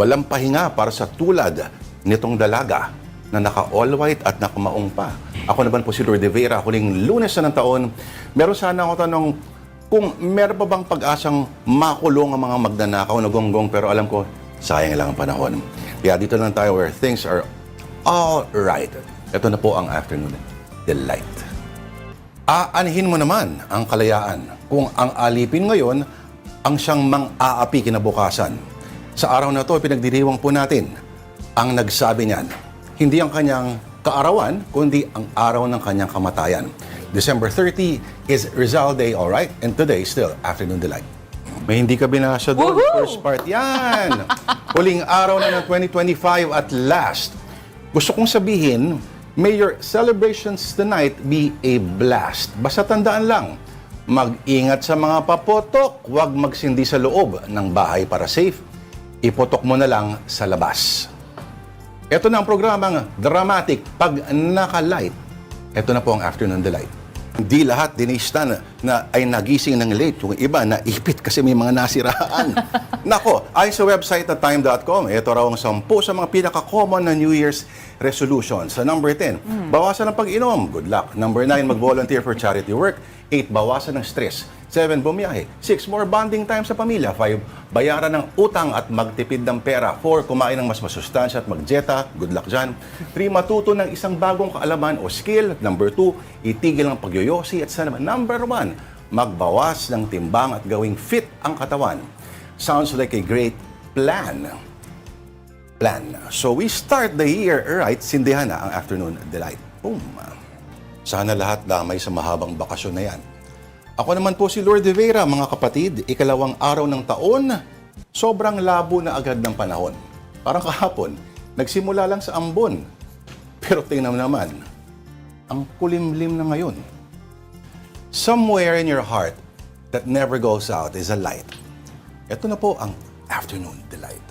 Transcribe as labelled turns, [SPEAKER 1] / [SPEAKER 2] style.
[SPEAKER 1] Walang pahinga para sa tulad nitong dalaga na naka-all white at nakamaong pa. Ako naman po si Lourdes Vera, huling Lunes na ng taon. Meron sana ako tanong kung meron pa bang pag-asang makulong ang mga magnanakaw na gonggong, pero alam ko, sayang lang ang panahon. Kaya dito lang tayo where things are all right. Ito na po ang Afternoon Delight. Aanhin mo naman ang kalayaan kung ang alipin ngayon ang siyang mang-aapi kinabukasan. Sa araw na ito, pinagdiriwang po natin ang nagsabi niyan. Hindi ang kanyang kaarawan, kundi ang araw ng kanyang kamatayan. December 30 is Rizal Day, alright? And today, still, Afternoon Delight. May hindi ka binasa doon.
[SPEAKER 2] Woohoo!
[SPEAKER 1] First part, yan! Huling araw na ng 2025 at last. Gusto kong sabihin, may your celebrations tonight be a blast. Basta tandaan lang, mag-ingat sa mga papotok, huwag magsindi sa loob ng bahay para safe. Ipotok mo na lang sa labas. Ito na ang programang Dramatic Pag Naka-Light. Ito na po ang Afternoon Delight. Hindi lahat dinista na ay nagising ng late. Yung iba naipit kasi may mga nasiraan. Nako, ayon sa website na time.com, ito raw ang 10 sa mga pinaka-common na New Year's resolutions. Sa number 10, bawasan ang pag-inom. Good luck. Number 9, mag-volunteer for charity work. 8, bawasan ng stress. 7, bumiyahe. 6, more bonding time sa pamilya. 5, bayaran ng utang at magtipid ng pera. 4, kumain ng mas masustansya at magjeta. Good luck dyan. 3, matuto ng isang bagong kaalaman o skill. Number 2, itigil ang pagyoyosi. At sa naman, number 1, magbawas ng timbang at gawing fit ang katawan. Sounds like a great plan. So we start the year right, sindihan na ang Afternoon Delight. Boom. Sana lahat damay sa mahabang bakasyon na yan. Ako naman po si Lourdes Vera, mga kapatid, ikalawang araw ng taon, sobrang labo na agad ng panahon. Parang kahapon, nagsimula lang sa ambon. Pero tingnan naman, ang kulimlim na ngayon. Somewhere in your heart that never goes out is a light. Ito na po ang Afternoon Delight.